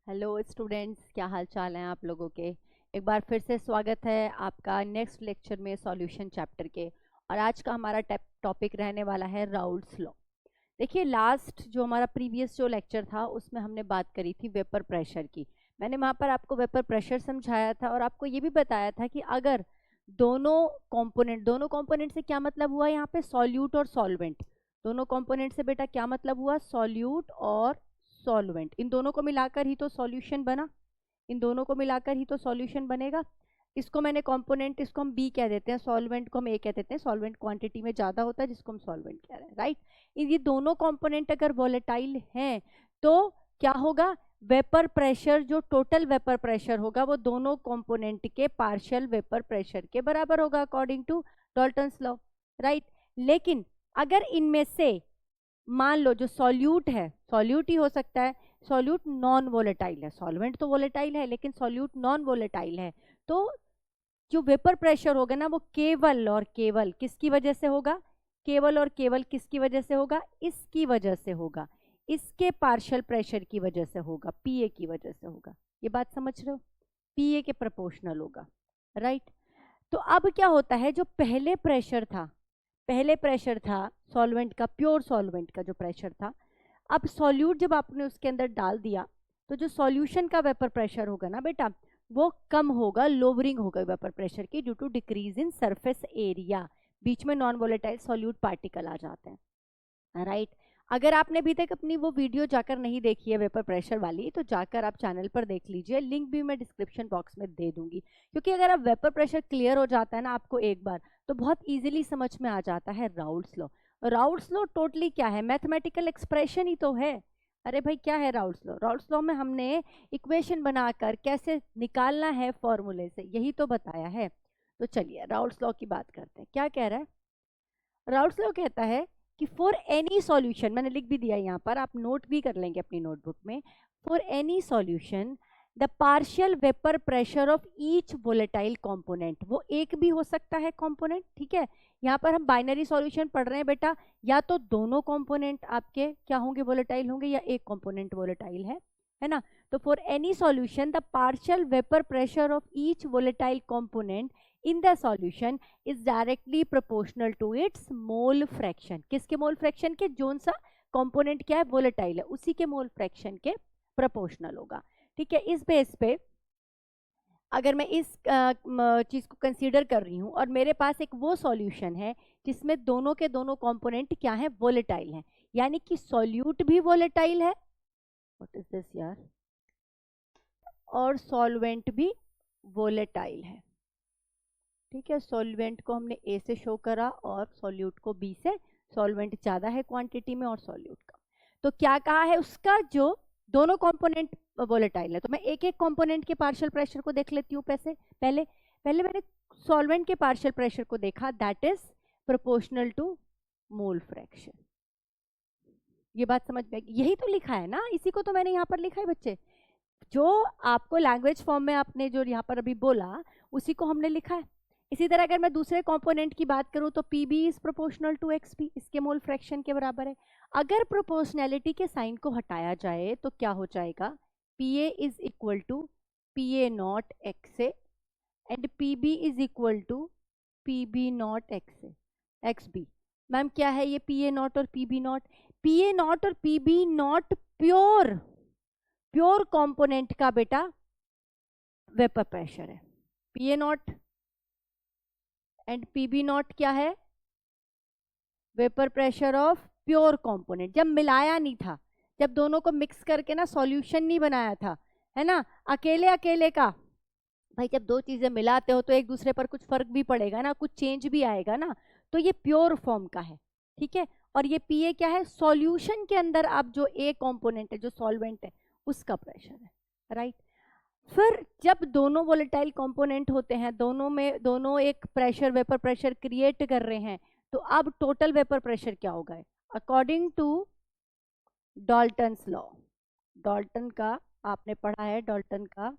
Hello students, क्या हाल चाल हैं आप लोगों के। एक बार फिर से स्वागत है आपका नेक्स्ट लेक्चर में सॉल्यूशन चैप्टर के। और आज का हमारा टॉपिक रहने वाला है राउल्ट्स लॉ। देखिए, लास्ट जो हमारा प्रीवियस जो लेक्चर था उसमें हमने बात करी थी वेपर प्रेशर की। मैंने वहाँ पर आपको वेपर प्रेशर समझाया था और आपको ये भी बताया था कि अगर दोनों कंपोनेंट से क्या मतलब हुआ यहाँ पे, सॉल्यूट और सॉल्वेंट। दोनों कंपोनेंट से बेटा क्या मतलब हुआ, सॉल्यूट और सॉल्वेंट। इन दोनों को मिलाकर ही तो सॉल्यूशन बना, इन दोनों को मिलाकर ही तो सॉल्यूशन बनेगा। इसको मैंने कंपोनेंट, इसको हम बी कह देते हैं, सॉल्वेंट को हम ए कह देते हैं। सॉल्वेंट क्वांटिटी में ज़्यादा होता है जिसको हम सॉल्वेंट कह रहे हैं, राइट। ये दोनों कंपोनेंट अगर वोलेटाइल हैं तो क्या होगा, वेपर प्रेशर, जो टोटल वेपर प्रेशर होगा वो दोनों कंपोनेंट के पार्शियल वेपर प्रेशर के बराबर होगा according to Dalton's law, right. लेकिन अगर इनमें से मान लो जो सॉल्यूट है, सॉल्यूट ही हो सकता है, सॉल्यूट नॉन वोलेटाइल है, सॉल्वेंट तो वोलेटाइल है लेकिन सॉल्यूट नॉन वोलेटाइल है, तो जो वेपर प्रेशर होगा ना वो केवल और केवल किसकी वजह से होगा, केवल और केवल किसकी वजह से होगा, इसकी वजह से होगा, इसके पार्शियल प्रेशर की वजह से होगा, पीए की वजह से होगा। ये बात समझ रहे हो, पीए के प्रोपोर्शनल होगा, राइट। तो अब क्या होता है, जो पहले प्रेशर था सॉल्वेंट का, प्योर सॉल्वेंट का जो प्रेशर था, अब सॉल्यूट जब आपने उसके अंदर डाल दिया तो जो सॉल्यूशन का वेपर प्रेशर होगा ना बेटा वो कम होगा, लोअरिंग होगा वेपर प्रेशर की due to decrease in surface area. बीच में नॉन वोलेटाइल सॉल्यूट पार्टिकल आ जाते हैं, राइट। अगर आपने अभी तक अपनी वो वीडियो जाकर नहीं देखी है वेपर प्रेशर वाली, तो जाकर आप चैनल पर देख लीजिए, लिंक भी मैं डिस्क्रिप्शन बॉक्स में दे दूंगी। क्योंकि अगर आप वेपर प्रेशर क्लियर हो जाता है ना आपको एक बार, तो बहुत इजीली समझ में आ जाता है Raoult's law. Raoult's law totally क्या है, मैथमेटिकल एक्सप्रेशन ही तो है। अरे भाई क्या है राउल्ट्स लॉ, राउल्ट्स लॉ में हमने इक्वेशन बनाकर कैसे निकालना है फॉर्मूले से, यही तो बताया है। तो चलिए राउल्ट्स लॉ की बात करते हैं। क्या कह रहा है राउल्ट्स लॉ, कहता है कि फॉर एनी सॉल्यूशन, मैंने लिख भी दिया यहाँ पर, आप नोट भी कर लेंगे अपनी नोटबुक में, for any solution the partial vapour pressure of each volatile component, वो एक भी हो सकता है कंपोनेंट, ठीक है। यहाँ पर हम बाइनरी सॉल्यूशन पढ़ रहे हैं बेटा, या तो दोनों कंपोनेंट आपके क्या होंगे, वोलेटाइल होंगे, या एक कंपोनेंट वोलेटाइल है ना। तो for any solution the partial vapour pressure of each volatile component in the solution is directly proportional to its mole fraction। किसके मोल फ्रैक्शन के, जोन सा कंपोनेंट क्या है वोलेटाइल है उसी के मोल फ्रैक्शन के प्रोपोर्शनल होगा, ठीक है। इस बेस पे अगर मैं इस चीज को कंसीडर कर रही हूँ और मेरे पास एक वो सॉल्यूशन है जिसमें दोनों के दोनों कंपोनेंट क्या है, वोलेटाइल है, यानी कि सॉल्यूट भी वोलेटाइल है, व्हाट इज दिस यार, और सॉल्वेंट भी वोलेटाइल है, ठीक है। सॉल्वेंट को हमने ए से शो करा और सॉल्यूट को बी से, सॉल्वेंट ज़्यादा है क्वांटिटी में और सॉल्यूट कम। तो क्या कहा है, उसका जो दोनों कंपोनेंट वोलेटाइल है, तो मैं एक एक कंपोनेंट के पार्शियल प्रेशर को देख लेती हूँ। पहले पहले मैंने सॉल्वेंट के पार्शियल प्रेशर को देखा, that is proportional to mole fraction. ये बात समझ में, यही तो लिखा है ना, इसी को तो मैंने यहाँ पर लिखा है बच्चे, जो आपको लैंग्वेज फॉर्म में आपने जो यहाँ पर अभी बोला उसी को हमने लिखा है। इसी तरह अगर मैं दूसरे कंपोनेंट की बात करूं तो P B is proportional to X B, इसके मोल फ्रैक्शन के बराबर है। अगर प्रोपोर्शनैलिटी के साइन को हटाया जाए तो क्या हो जाएगा, P A is equal to P A not X A and P B is equal to P B not X A X B. Ma'am क्या है ये पी ए नॉट और P B not, P A not और P B not pure component का बेटा vapour pressure है। P A not and P B not क्या है, vapour pressure of pure component, जब मिलाया नहीं था, जब दोनों को मिक्स करके ना सॉल्यूशन नहीं बनाया था, है ना, अकेले अकेले का। भाई जब दो चीजें मिलाते हो तो एक दूसरे पर कुछ फर्क भी पड़ेगा ना, कुछ चेंज भी आएगा ना, तो ये प्योर फॉर्म का है, ठीक है। और ये पी ए क्या है, सॉल्यूशन के अंदर आप जो ए कंपोनेंट है, जो सॉल्वेंट है, उसका प्रेशर है, राइट। फिर जब दोनों वोलेटाइल कंपोनेंट होते हैं, दोनों एक प्रेशर, वेपर प्रेशर क्रिएट कर रहे हैं, तो अब टोटल वेपर प्रेशर क्या होगा, according to Dalton's law. Dalton का आपने पढ़ा है, डाल्टन का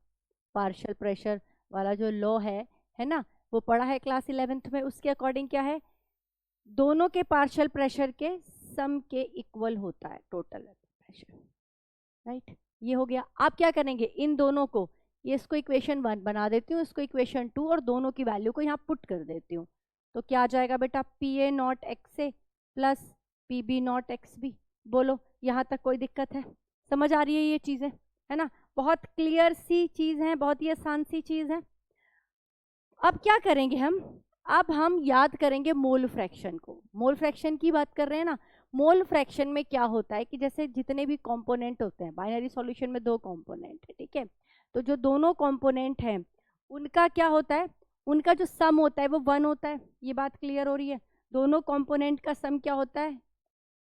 पार्शियल प्रेशर वाला जो लॉ है ना, वो पढ़ा है क्लास 11th में। उसके अकॉर्डिंग क्या है, दोनों के पार्शियल प्रेशर के सम के इक्वल होता है टोटल वेपर प्रेशर, राइट। ये हो गया। आप क्या करेंगे, इन दोनों को, ये इसको इक्वेशन 1 बना देती हूँ, इसको इक्वेशन 2 और दोनों की वैल्यू को यहाँ पुट कर देती हूँ। तो क्या आ जाएगा बेटा, P A not X A plus P B not X B. बोलो यहाँ तक कोई दिक्कत है? समझ आ रही है ये चीज़ें, है ना? बहुत क्लियर सी चीज़ है, बहुत ही आसान सी चीज़ है। अब क्या करेंगे हम, अब हम याद करेंगे मोल फ्रैक्शन को। मोल फ्रैक्शन की बात कर रहे हैं ना। मोल फ्रैक्शन में क्या होता है कि जैसे जितने भी कंपोनेंट होते हैं, बाइनरी सॉल्यूशन में 2 कंपोनेंट है, ठीक है? तो जो दोनों कंपोनेंट हैं उनका क्या होता है, उनका जो सम होता है वो 1 होता है। ये बात क्लियर हो रही है? दोनों कंपोनेंट का सम क्या होता है,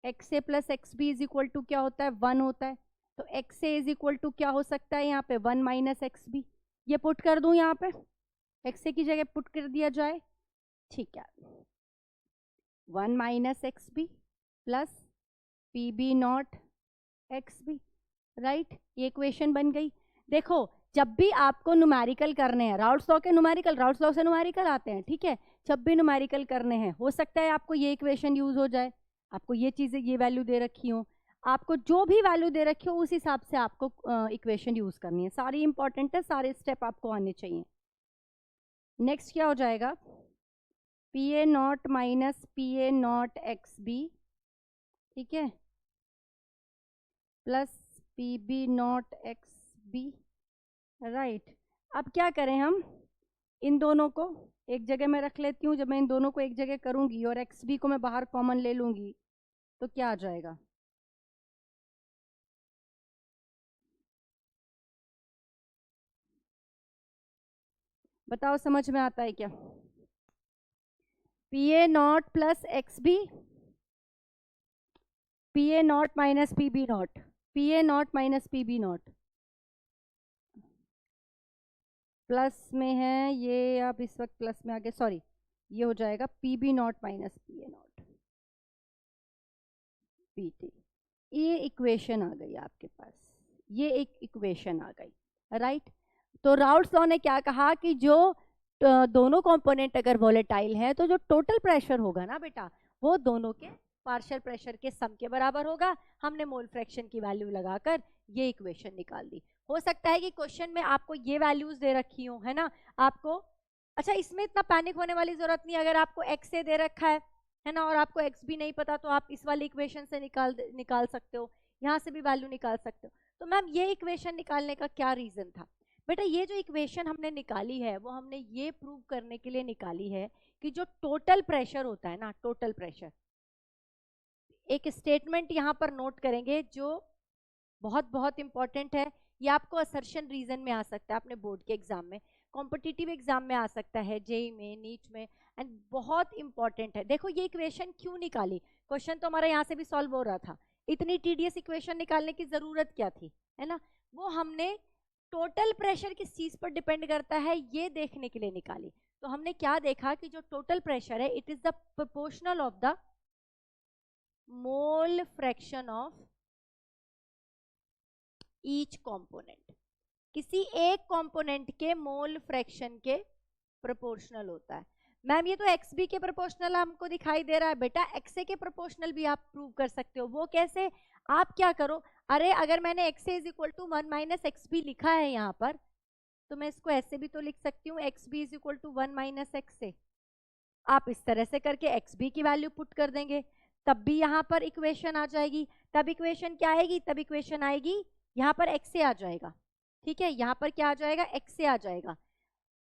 X A plus X B is equal to क्या होता है, 1 होता है। तो X A is equal to क्या हो सकता है यहाँ पे, 1 माइनस एक्स बी। ये पुट कर दूं यहाँ पे, एक्स ए की जगह पुट कर दिया जाए, ठीक है? 1 minus X B plus P B not X B, right? ये इक्वेशन बन गई। देखो जब भी आपको न्यूमेरिकल करने हैं, राउल्ट्स लॉ के न्यूमेरिकल, राउल्ट्स लॉ से न्यूमेरिकल आते हैं, ठीक है? जब भी न्यूमेरिकल करने हैं, हो सकता है आपको ये इक्वेशन यूज हो जाए, आपको ये चीज़ें, ये वैल्यू दे रखी हो, आपको जो भी वैल्यू दे रखी हो उस हिसाब से आपको इक्वेशन यूज करनी है। सारी इंपॉर्टेंट है, सारे स्टेप आपको आने चाहिए। नेक्स्ट क्या हो जाएगा, P A naught minus P A not X B, ठीक है, plus P B not X B, right? अब क्या करें हम, इन दोनों को एक जगह में रख लेती हूँ। जब मैं इन दोनों को एक जगह करूंगी और एक्स बी को मैं बाहर कॉमन ले लूंगी तो क्या आ जाएगा, बताओ समझ में आता है क्या? P A naught plus X B, P A naught minus P B not, P A naught minus P B naught, plus में है ये, अब इस वक्त प्लस में आ गया, सॉरी, ये हो जाएगा P B naught minus P A naught P T. ये इक्वेशन आ गई आपके पास, ये एक इक्वेशन आ गई, राइट? तो राउल्ट्स लॉ ने क्या कहा कि जो दोनों कंपोनेंट अगर वोलेटाइल है तो जो टोटल प्रेशर होगा ना बेटा, वो दोनों के पार्शियल प्रेशर के सम के बराबर होगा। हमने मोल फ्रैक्शन की वैल्यू लगाकर ये इक्वेशन निकाल दी। हो सकता है कि क्वेश्चन में आपको ये वैल्यूज दे रखी हो, है ना, आपको, अच्छा इसमें इतना पैनिक होने वाली जरूरत नहीं। अगर आपको एक्स ए दे रखा है ना, और आपको एक्स भी नहीं पता, तो आप इस वाली इक्वेशन से निकाल सकते हो, यहाँ से भी वैल्यू निकाल सकते हो। तो मैम ये इक्वेशन निकालने का क्या रीजन था? बेटा ये जो इक्वेशन हमने निकाली है वो हमने ये प्रूव करने के लिए निकाली है कि जो टोटल प्रेशर होता है ना, टोटल प्रेशर, एक स्टेटमेंट यहाँ पर नोट करेंगे जो बहुत बहुत इंपॉर्टेंट है। ये आपको असर्शन रीजन में आ सकता है, अपने बोर्ड के एग्जाम में, कॉम्पिटिटिव एग्जाम में आ सकता है, जेई में, नीट में, एंड बहुत इंपॉर्टेंट है। देखो ये इक्वेशन क्यों निकाली, क्वेश्चन तो हमारा यहाँ से भी सॉल्व हो रहा था, इतनी टीडीएस इक्वेशन निकालने की जरूरत क्या थी, है ना? वो हमने टोटल प्रेशर किस चीज पर डिपेंड करता है ये देखने के लिए निकाली। तो हमने क्या देखा कि जो टोटल प्रेशर है it is the proportional of the mole fraction of each component, किसी एक कंपोनेंट के मोल फ्रैक्शन के प्रोपोर्शनल होता है। मैम ये तो एक्स बी के प्रोपोर्शनल हमको दिखाई दे रहा है, बेटा एक्स ए के प्रोपोर्शनल भी आप प्रूव कर सकते हो। वो कैसे, आप क्या करो, अरे अगर मैंने X A is equal to 1 minus X B लिखा है यहाँ पर, तो मैं इसको ऐसे भी तो लिख सकती हूँ, X B is equal to 1 minus X A. आप इस तरह से करके एक्स बी की वैल्यू पुट कर देंगे, तब भी यहाँ पर इक्वेशन आ जाएगी। तब इक्वेशन क्या आएगी, तब इक्वेशन आएगी यहाँ पर एक्स ए आ जाएगा, ठीक है? यहाँ पर क्या आ जाएगा, एक्स ए आ जाएगा,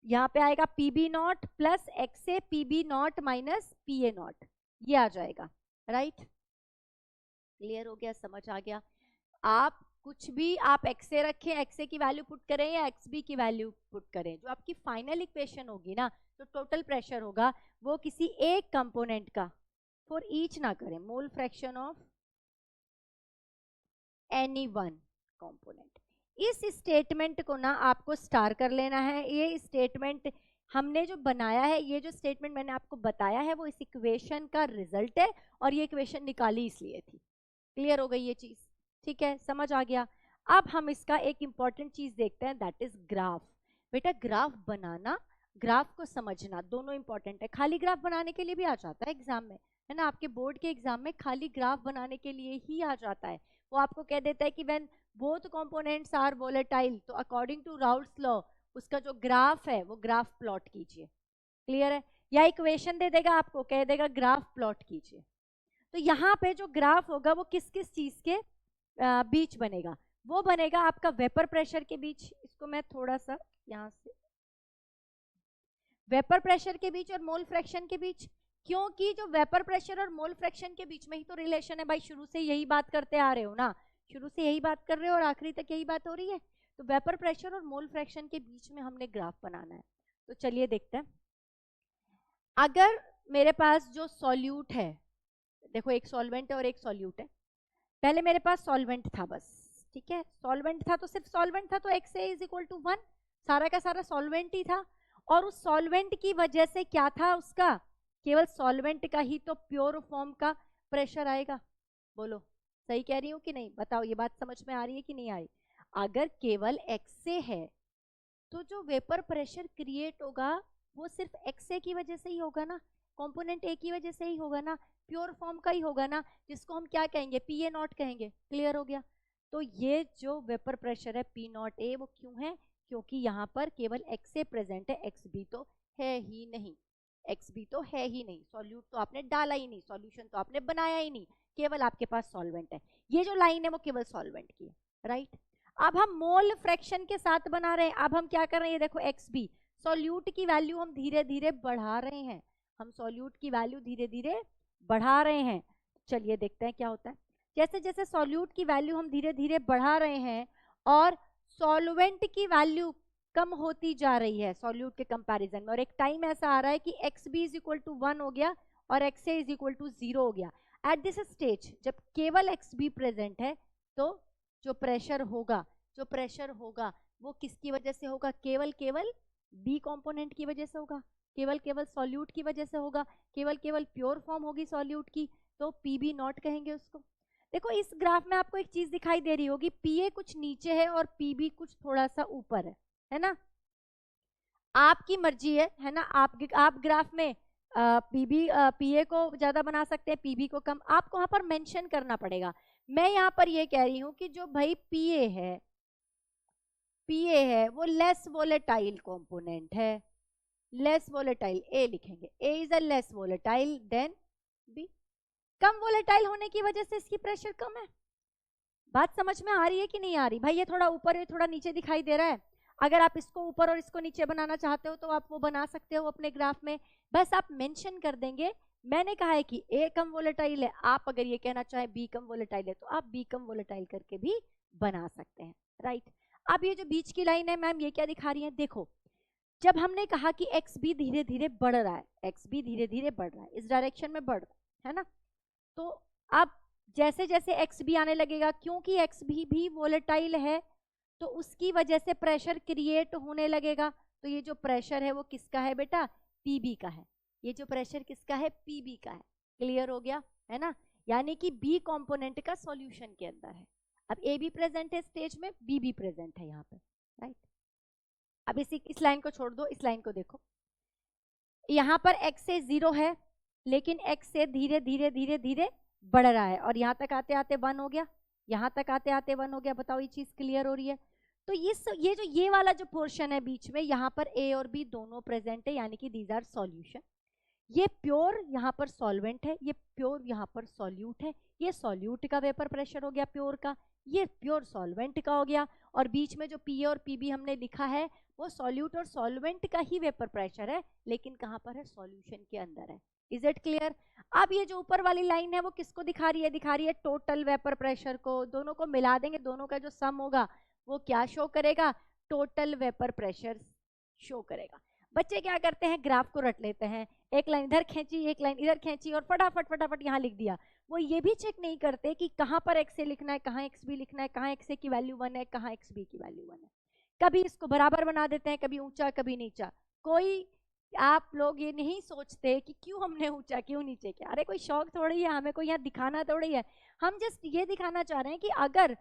यहाँ पे आएगा P B naught plus X A P B naught minus P A naught, ये आ जाएगा, राइट? क्लियर हो गया, समझ आ गया? आप कुछ भी आप एक्स ए रखें, एक्स ए की वैल्यू पुट करें या एक्स बी की वैल्यू पुट करें, जो आपकी फाइनल इक्वेशन होगी ना, जो टोटल प्रेशर होगा, वो किसी एक कंपोनेंट का, फॉर ईच ना करें, mole fraction of any one component. इस स्टेटमेंट को ना आपको स्टार कर लेना है। ये स्टेटमेंट हमने जो बनाया है, ये जो स्टेटमेंट मैंने आपको बताया है, वो इस इक्वेशन का रिजल्ट है, और ये इक्वेशन निकाली इसलिए थी। क्लियर हो गई ये चीज, ठीक है, समझ आ गया? अब हम इसका एक इंपॉर्टेंट चीज देखते हैं, दैट इज ग्राफ। बेटा ग्राफ बनाना, ग्राफ को समझना, दोनों इंपॉर्टेंट है। खाली ग्राफ बनाने के लिए भी आ जाता है एग्जाम में, है ना, आपके बोर्ड के एग्जाम में खाली ग्राफ बनाने के लिए ही आ जाता है। वो आपको कह देता है कि when both components are volatile, तो अकॉर्डिंग टू राउल्ट्स लॉ उसका जो ग्राफ है वो ग्राफ प्लॉट कीजिए। क्लियर है? या इक्वेशन दे देगा आपको, कह देगा ग्राफ प्लॉट कीजिए। तो यहाँ पे जो ग्राफ होगा वो किस किस चीज के बीच बनेगा? वो बनेगा आपका वेपर प्रेशर के बीच। इसको मैं थोड़ा सा यहाँ से, वेपर प्रेशर के बीच और मोल फ्रैक्शन के बीच, क्योंकि जो वेपर प्रेशर और मोल फ्रैक्शन के बीच में ही तो रिलेशन है भाई। शुरू से यही बात करते आ रहे हो ना, शुरू से यही बात कर रहे हो और आखिरी तक यही बात हो रही है। तो वेपर प्रेशर और मोल फ्रैक्शन के बीच में हमने ग्राफ बनाना है। तो चलिए देखते हैं। अगर मेरे पास जो सॉल्यूट है, देखो एक सॉल्वेंट है और एक सॉल्यूट है। पहले मेरे पास सॉल्वेंट था बस, ठीक है, सॉल्वेंट था तो सिर्फ सॉल्वेंट था, तो XA इज इक्वल टू 1, सारा का सारा सॉल्वेंट ही था। और उस सॉल्वेंट की वजह से क्या था उसका, केवल सॉल्वेंट का ही तो प्योर फॉर्म का प्रेशर आएगा। बोलो सही कह रही हूँ कि नहीं? बताओ ये बात समझ में आ रही है कि नहीं आ रही? अगर केवल XA है तो जो वेपर प्रेशर क्रिएट होगा वो सिर्फ XA की वजह से ही होगा ना, कंपोनेंट A की वजह से ही होगा ना, प्योर फॉर्म का ही होगा ना, जिसको हम क्या कहेंगे, PA0 कहेंगे। क्लियर हो गया? तो ये जो वेपर प्रेशर है P0A वो क्यों है? क्योंकि यहाँ पर केवल XA प्रेजेंट है, XB तो है ही नहीं, XB तो है ही नहीं। सॉल्यूट तो आपने डाला ही नहीं, सॉल्यूशन तो आपने बनाया ही नहीं, केवल आपके पास सॉल्वेंट है। ये जो लाइन है वो केवल सॉल्वेंट की है, राइट? अब हम मोल फ्रैक्शन के साथ बना रहे हैं। अब हम क्या कर रहे हैं, देखो XB, सॉल्यूट की वैल्यू हम धीरे धीरे बढ़ा रहे हैं, हम सॉल्यूट की वैल्यू धीरे धीरे बढ़ा रहे हैं। चलिए देखते हैं क्या होता है। जैसे जैसे सॉल्यूट की वैल्यू हम धीरे धीरे बढ़ा रहे हैं और सॉल्वेंट की वैल्यू कम होती जा रही है सॉल्यूट के कंपैरिजन में, और एक टाइम ऐसा आ रहा है कि XB इज इक्वल टू 1 हो गया और XA इज इक्वल टू 0 हो गया। एट दिस स्टेज जब केवल XB प्रेजेंट है तो जो प्रेशर होगा वो किसकी वजह से होगा? केवल B कंपोनेंट की वजह से होगा, केवल सॉल्यूट की वजह से होगा, केवल प्योर फॉर्म होगी सॉल्यूट की, तो PB0 कहेंगे उसको। देखो इस ग्राफ में आपको एक चीज दिखाई दे रही होगी, PA कुछ नीचे है और PB कुछ थोड़ा सा ऊपर है ना? आपकी मर्जी है ना? आप ग्राफ में PA को ज्यादा बना सकते हैं, PB को कम, आपको वहां पर मेंशन करना पड़ेगा। मैं यहाँ पर ये कह रही हूँ कि जो भाई PA है वो लेस वोलेटाइल कंपोनेंट है, लेस वोलेटाइल, A लिखेंगे, A is a less volatile than B। कम वोलेटाइल होने की वजह से इसकी प्रेशर कम है। बात समझ में आ रही है कि नहीं आ रही? भाई ये थोड़ा ऊपर है थोड़ा नीचे दिखाई दे रहा है, अगर आप इसको ऊपर और इसको नीचे बनाना चाहते हो तो आप वो बना सकते हो अपने ग्राफ में। बस आप मेंशन कर देंगे, मैंने कहा है कि A कम वोलेटाइल है, आप अगर ये कहना चाहें B कम वोलेटाइल है तो आप B कम वोलेटाइल करके भी बना सकते हैं, राइट? अब ये जो बीच की लाइन है मैम ये क्या दिखा रही है? देखो जब हमने कहा कि XB धीरे धीरे बढ़ रहा है, XB धीरे धीरे बढ़ रहा है, इस डायरेक्शन में बढ़ रहा है ना, तो अब जैसे जैसे XB आने लगेगा, क्योंकि XB भी वोलेटाइल है तो उसकी वजह से प्रेशर क्रिएट होने लगेगा। तो ये जो प्रेशर है वो किसका है बेटा? PB का है। ये जो प्रेशर किसका है? PB का है। क्लियर हो गया है ना? यानी कि B कंपोनेंट का सॉल्यूशन के अंदर है। अब A भी प्रेजेंट है स्टेज में, B भी प्रेजेंट है यहाँ पे, राइट? अब इस लाइन को छोड़ दो, इस लाइन को देखो, यहाँ पर X से 0 है लेकिन X से धीरे धीरे धीरे धीरे बढ़ रहा है और यहाँ तक आते आते 1 हो गया, यहाँ तक आते आते 1 हो गया। बताओ ये चीज क्लियर हो रही है? तो ये वाला जो पोर्शन है बीच में, यहाँ पर A और B दोनों प्रेजेंट है, यानी कि दीज आर सॉल्यूशन। ये प्योर यहाँ पर सॉल्वेंट है, ये प्योर यहाँ पर सॉल्यूट है। ये सॉल्यूट का वेपर प्रेशर हो गया प्योर का, ये प्योर सॉल्वेंट का हो गया, और बीच में जो PA और PB हमने लिखा है वो सॉल्यूट और सॉल्वेंट का ही वेपर प्रेशर है, लेकिन कहाँ पर है? सॉल्यूशन के अंदर है। Is it clear? अब ये जो ऊपर वाली लाइन है वो किसको दिखा रही है? दिखा रही है टोटल वेपर प्रेशर को। दोनों को मिला देंगे, दोनों का जो सम होगा वो क्या शो करेगा? टोटल वेपर प्रेशर शो करेगा। बच्चे क्या करते हैं? ग्राफ को रट लेते हैं, एक लाइन इधर खींची एक लाइन इधर खींची और फटाफट यहाँ लिख दिया। वो ये भी चेक नहीं करते कि कहाँ पर XA लिखना है, कहाँ XB लिखना है, कहाँ XA की वैल्यू 1 है, कहाँ XB की वैल्यू 1 है। कभी इसको बराबर बना देते हैं, कभी ऊंचा कभी नीचा। कोई आप लोग ये नहीं सोचते कि क्यों हमने ऊंचा क्यों नीचे किया। अरे कोई शौक थोड़ी है, हमें कोई यहाँ दिखाना थोड़ी है, हम जस्ट ये दिखाना चाह रहे हैं कि अगर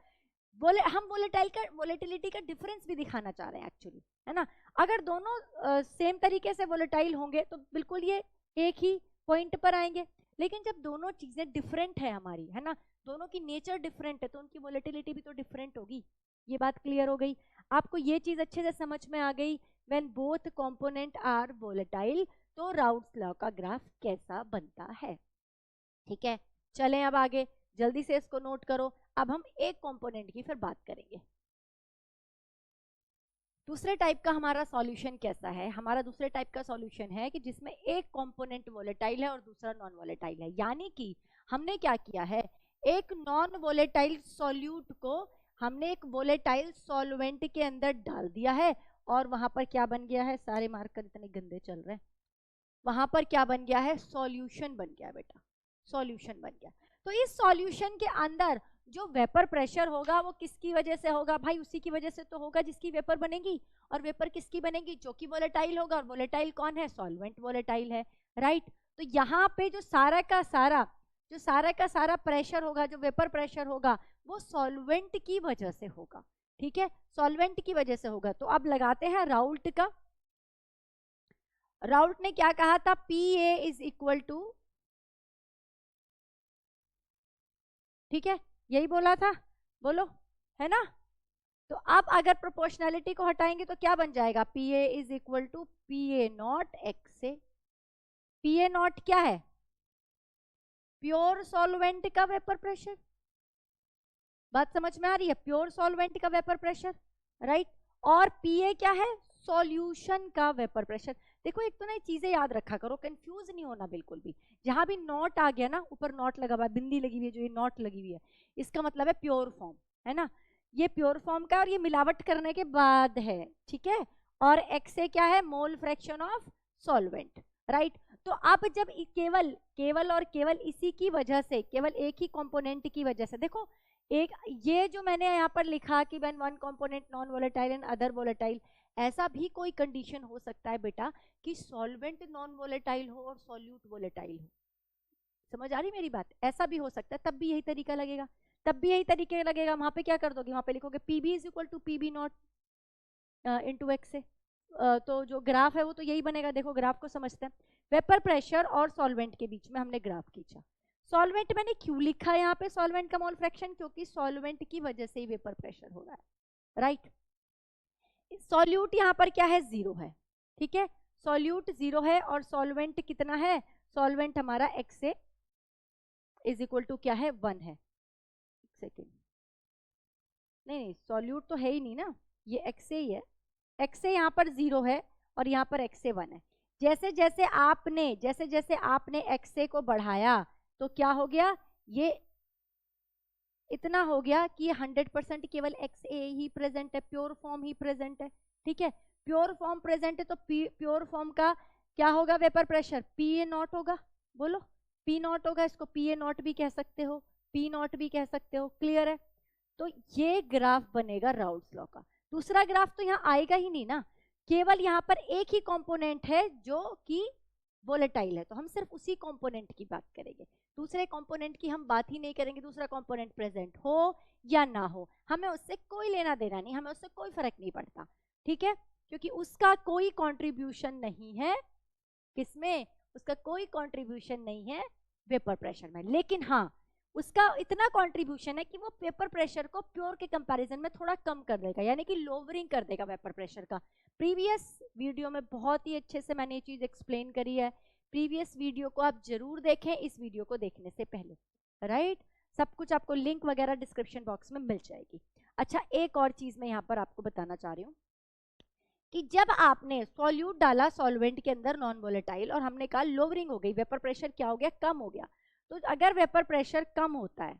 हम वोलेटिलिटी का डिफरेंस भी दिखाना चाह रहे हैं एक्चुअली, है ना? अगर दोनों सेम तरीके से वोलेटाइल होंगे तो बिल्कुल ये एक ही पॉइंट पर आएंगे, लेकिन जब दोनों चीजें डिफरेंट है हमारी, है ना, दोनों की नेचर डिफरेंट है तो उनकी वोलेटिलिटी भी तो डिफरेंट होगी। ये बात क्लियर हो गई आपको, ये चीज अच्छे से समझ में आ गई। When both component are volatile तो राउट्स लॉ का ग्राफ कैसा बनता है। ठीक है, चलें अब आगे, जल्दी से इसको नोट करो। अब हम एक कंपोनेंट की फिर बात करेंगे। दूसरे टाइप का हमारा सॉल्यूशन कैसा है, हमारा दूसरे टाइप का सॉल्यूशन है कि जिसमें एक कंपोनेंट वोलेटाइल है और दूसरा नॉन वोलेटाइल है। यानी कि हमने क्या किया है, एक नॉन वोलेटाइल सॉल्यूट को हमने एक वोलेटाइल सॉल्वेंट के अंदर डाल दिया है और वहां पर क्या बन गया है, सारे मार्कर इतने गंदे चल रहे हैं, वहां पर क्या बन गया है, सॉल्यूशन बन गया बेटा, सॉल्यूशन बन गया। तो इस सॉल्यूशन के अंदर जो वेपर प्रेशर होगा वो किसकी वजह से होगा भाई, उसी की वजह से तो होगा जिसकी वेपर बनेगी। और वेपर किसकी बनेगी, जो कि वोलेटाइल होगा, और वोलेटाइल कौन है, सॉल्वेंट वोलेटाइल है, राइट। तो यहाँ पे जो सारा का सारा प्रेशर होगा, जो वेपर प्रेशर होगा वो सॉल्वेंट की वजह से होगा। ठीक है, सॉल्वेंट की वजह से होगा। तो अब लगाते हैं राउल्ट का। राउल्ट ने क्या कहा था, PA इज इक्वल टू, ठीक है यही बोला था, बोलो, है ना। तो अब अगर प्रोपोर्शनैलिटी को हटाएंगे तो क्या बन जाएगा, PA is equal to PA naught X A. PA naught क्या है, प्योर सॉल्वेंट का वेपर प्रेशर, बात समझ में आ रही है, प्योर सॉल्वेंट का वेपर प्रेशर, राइट। और PA क्या है, सॉल्यूशन का वेपर प्रेशर। देखो एक तो ना चीजें याद रखा करो, कंफ्यूज नहीं होना बिल्कुल भी। जहां भी नॉट आ गया ना, ऊपर नॉट लगा हुआ है, बिंदी लगी हुई है, जो ये नॉट लगी हुई है, इसका मतलब है प्योर फॉर्म, है ना। ये प्योर फॉर्म का और ये मिलावट करने के बाद है, ठीक है। और XA क्या है, mole fraction of solvent, right. तो अब जब केवल और केवल इसी की वजह से, केवल एक ही कंपोनेंट की वजह से, देखो एक ये जो मैंने यहाँ पर लिखा कि when one component non volatile and other volatile, ऐसा भी कोई कंडीशन हो सकता है बेटा कि सॉल्वेंट नॉन वोलेटाइल हो और सॉल्यूट वोलेटाइल हो। समझ आ रही मेरी बात, ऐसा भी हो सकता है, तब भी यही तरीका लगेगा, वहां पे क्या कर दोगे, वहां पे लिखोगे PB is equal to PB not into X A. तो जो ग्राफ है वो तो यही बनेगा। देखो ग्राफ को समझते हैं, वेपर प्रेशर और सॉल्वेंट के बीच में हमने ग्राफ खींचा। सॉल्वेंट मैंने क्यों लिखा है यहाँ पे सॉल्वेंट का मोल फ्रैक्शन, क्योंकि सॉल्वेंट की वजह से ही वेपर प्रेशर हो रहा है, राइट। सॉल्यूट यहाँ पर क्या है, 0 है, ठीक है, सॉल्यूट 0 है। और सॉल्वेंट कितना है, सॉल्वेंट हमारा XA इज इक्वल टू क्या है, 1 है। सेकेंड, नहीं सॉल्यूट तो है ही नहीं ना, ये XA ही है। XA यहाँ पर 0 है और यहाँ पर XA 1 है। जैसे जैसे आपने XA को बढ़ाया तो क्या हो गया, ये इतना हो गया कि 100% केवल XA ही प्रेजेंट है, प्योर फॉर्म ही प्रेजेंट है, ठीक है। प्योर फॉर्म प्रेजेंट है तो प्योर फॉर्म का क्या होगा, वेपर प्रेशर PA नॉट होगा, बोलो P नॉट होगा। इसको PA नॉट भी कह सकते हो, P नॉट भी कह सकते हो, क्लियर है। तो ये ग्राफ बनेगा राउल्ट्स लॉ का। दूसरा ग्राफ तो यहाँ आएगा ही नहीं ना, केवल यहाँ पर एक ही कंपोनेंट है जो कि वोलेटाइल है, तो हम सिर्फ उसी कंपोनेंट की बात करेंगे, दूसरे कंपोनेंट की हम बात ही नहीं करेंगे। दूसरा कंपोनेंट प्रेजेंट हो या ना हो हमें उससे कोई लेना देना नहीं, हमें उससे कोई फर्क नहीं पड़ता, ठीक है, क्योंकि उसका कोई कंट्रीब्यूशन नहीं है, किसमें, उसका कोई कंट्रीब्यूशन नहीं है वेपर प्रेशर में। लेकिन हाँ उसका इतना कंट्रीब्यूशन है कि वो वेपर प्रेशर को प्योर के कंपैरिजन में थोड़ा कम कर देगा, यानी कि लोवरिंग कर देगा वेपर प्रेशर का। प्रीवियस वीडियो में बहुत ही अच्छे से मैंने ये चीज एक्सप्लेन करी है, प्रीवियस वीडियो को आप जरूर देखें इस वीडियो को देखने से पहले, राइट। सब कुछ आपको लिंक वगैरह डिस्क्रिप्शन बॉक्स में मिल जाएगी। अच्छा एक और चीज मैं यहाँ पर आपको बताना चाह रही हूँ कि जब आपने सॉल्यूट डाला सॉल्वेंट के अंदर नॉन वोलेटाइल और हमने कहा लोवरिंग हो गई, वेपर प्रेशर क्या हो गया, कम हो गया। तो अगर वेपर प्रेशर कम होता है,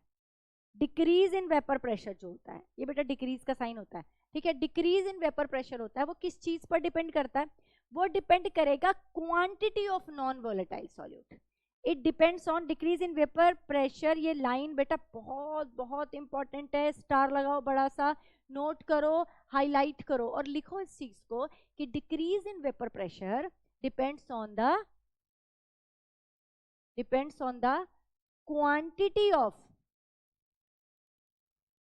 डिक्रीज इन वेपर प्रेशर जो होता है, ये बेटा डिक्रीज का साइन होता है, ठीक है, डिक्रीज इन वेपर प्रेशर होता है, वो किस चीज पर डिपेंड करता है, वो डिपेंड करेगा quantity of non volatile solute. It depends on decrease in vapour pressure. ये लाइन बेटा बहुत बहुत इंपॉर्टेंट है, स्टार लगाओ बड़ा सा, नोट करो, हाईलाइट करो और लिखो इस चीज को कि decrease in vapour pressure depends on the quantity of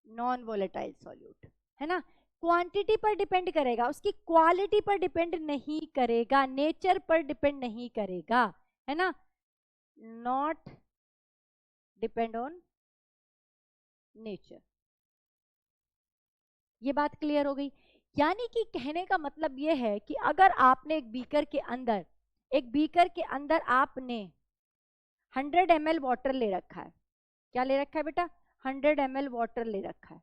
non volatile solute, है ना। क्वांटिटी पर डिपेंड करेगा, उसकी क्वालिटी पर डिपेंड नहीं करेगा, नेचर पर डिपेंड नहीं करेगा, है ना, नॉट डिपेंड ऑन नेचर। ये बात क्लियर हो गई। यानी कि कहने का मतलब ये है कि अगर आपने एक बीकर के अंदर आपने 100 ml वाटर ले रखा है, क्या ले रखा है बेटा, 100 ml वाटर ले रखा है,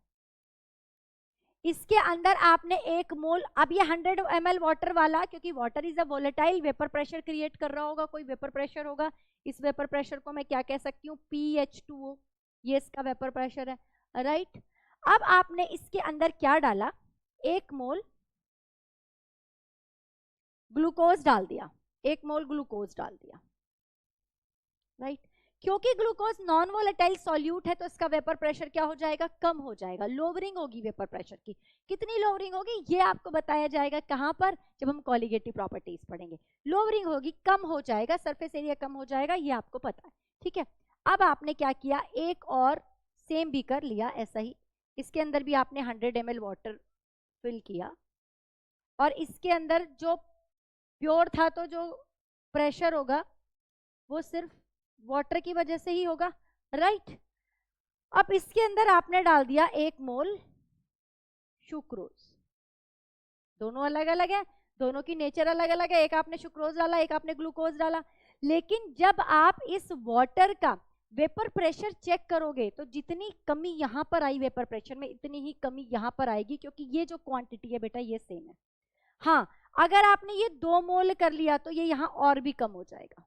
इसके अंदर आपने 1 मोल, अब ये 100 ml वाटर वाला, क्योंकि water is a volatile, vapour pressure create कर रहा होगा, कोई वेपर प्रेशर होगा, इस वेपर प्रेशर को मैं क्या कह सकती हूँ, PH2O, ये इसका वेपर प्रेशर है, राइट। अब आपने इसके अंदर क्या डाला, 1 मोल ग्लूकोज डाल दिया, 1 मोल ग्लूकोज डाल दिया, राइट। क्योंकि ग्लूकोज नॉन वोलेटाइल सॉल्यूट है तो इसका वेपर प्रेशर क्या हो जाएगा, कम हो जाएगा, लोअरिंग होगी वेपर प्रेशर की। कितनी लोअरिंग होगी ये आपको बताया जाएगा कहां पर, जब हम कॉलिगेटिव प्रॉपर्टीज पढ़ेंगे। लोअरिंग होगी, कम हो जाएगा, सरफेस एरिया कम हो जाएगा, ये आपको पता है, ठीक है। अब आपने क्या किया, एक और सेम बीकर लिया ऐसा ही, इसके अंदर भी आपने 100 ml वाटर फिल किया, और इसके अंदर जो प्योर था तो जो प्रेशर होगा वो सिर्फ वाटर की वजह से ही होगा, राइट। अब इसके अंदर आपने डाल दिया 1 मोल सुक्रोज, दोनों अलग अलग है, दोनों की नेचर अलग अलग है, एक आपने सुक्रोज डाला, एक आपने ग्लूकोज डाला। लेकिन जब आप इस वाटर का वेपर प्रेशर चेक करोगे तो जितनी कमी यहां पर आई वेपर प्रेशर में, इतनी ही कमी यहां पर आएगी, क्योंकि ये जो क्वांटिटी है बेटा ये सेम है। हाँ, अगर आपने ये 2 मोल कर लिया तो ये यहाँ और भी कम हो जाएगा,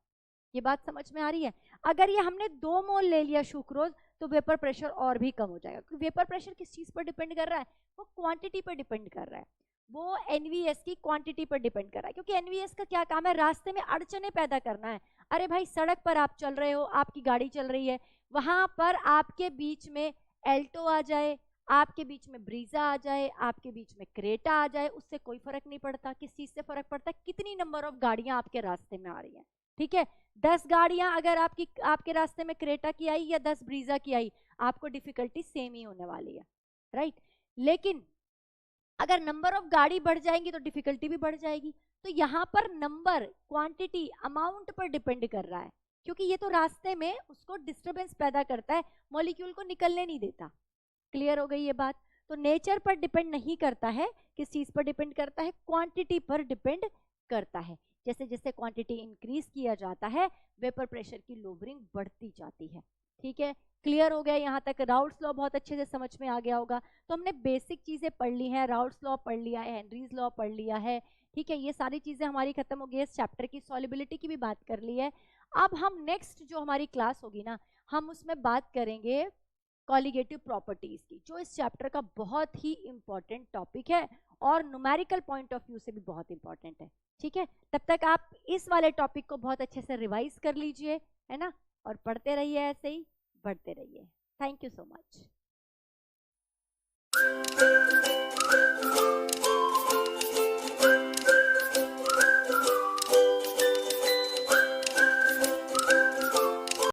ये बात समझ में आ रही है। अगर ये हमने 2 मोल ले लिया सुक्रोज तो वेपर प्रेशर और भी कम हो जाएगा, क्योंकि वेपर प्रेशर किस चीज पर डिपेंड कर रहा है, वो क्वांटिटी पर डिपेंड कर रहा है, वो एनवीएस की क्वांटिटी पर डिपेंड कर रहा है। क्योंकि एनवीएस का क्या काम है, रास्ते में अड़चने पैदा करना है। अरे भाई, सड़क पर आप चल रहे हो, आपकी गाड़ी चल रही है, वहां पर आपके बीच में एल्टो आ जाए, आपके बीच में ब्रीजा आ जाए, आपके बीच में क्रेटा आ जाए, उससे कोई फर्क नहीं पड़ता। किस चीज से फर्क पड़ता है, कितनी नंबर ऑफ गाड़ियां आपके रास्ते में आ रही हैं, ठीक है। 10 गाड़ियां अगर आपके रास्ते में क्रेटा की आई या 10 ब्रीजा की आई, आपको डिफिकल्टी सेम ही होने वाली है, राइट। लेकिन अगर नंबर ऑफ गाड़ी बढ़ जाएंगी तो डिफिकल्टी भी बढ़ जाएगी। तो यहाँ पर नंबर, क्वांटिटी, अमाउंट पर डिपेंड कर रहा है, क्योंकि ये तो रास्ते में उसको डिस्टरबेंस पैदा करता है, मॉलिक्यूल को निकलने नहीं देता। क्लियर हो गई ये बात। तो नेचर पर डिपेंड नहीं करता है, किस चीज पर डिपेंड करता है, क्वांटिटी पर डिपेंड करता है। जैसे जैसे क्वांटिटी इंक्रीज किया जाता है, वेपर प्रेशर की लोअरिंग बढ़ती जाती है, ठीक है। क्लियर हो गया यहाँ तक, राउल्ट्स लॉ बहुत अच्छे से समझ में आ गया होगा। तो हमने बेसिक चीजें पढ़ ली हैं, राउल्ट्स लॉ पढ़ लिया है, हेनरीज लॉ पढ़ लिया है, ठीक है। ये सारी चीजें हमारी खत्म हो गई है, इस चैप्टर की सॉल्युबिलिटी की भी बात कर ली है। अब हम नेक्स्ट जो हमारी क्लास होगी ना, हम उसमें बात करेंगे कॉलिगेटिव प्रॉपर्टीज की, जो इस चैप्टर का बहुत ही इंपॉर्टेंट टॉपिक है और न्यूमेरिकल पॉइंट ऑफ व्यू से भी बहुत इंपॉर्टेंट है, ठीक है। तब तक आप इस वाले टॉपिक को बहुत अच्छे से रिवाइज कर लीजिए, है ना, और पढ़ते रहिए, ऐसे ही बढ़ते रहिए। Thank you so much.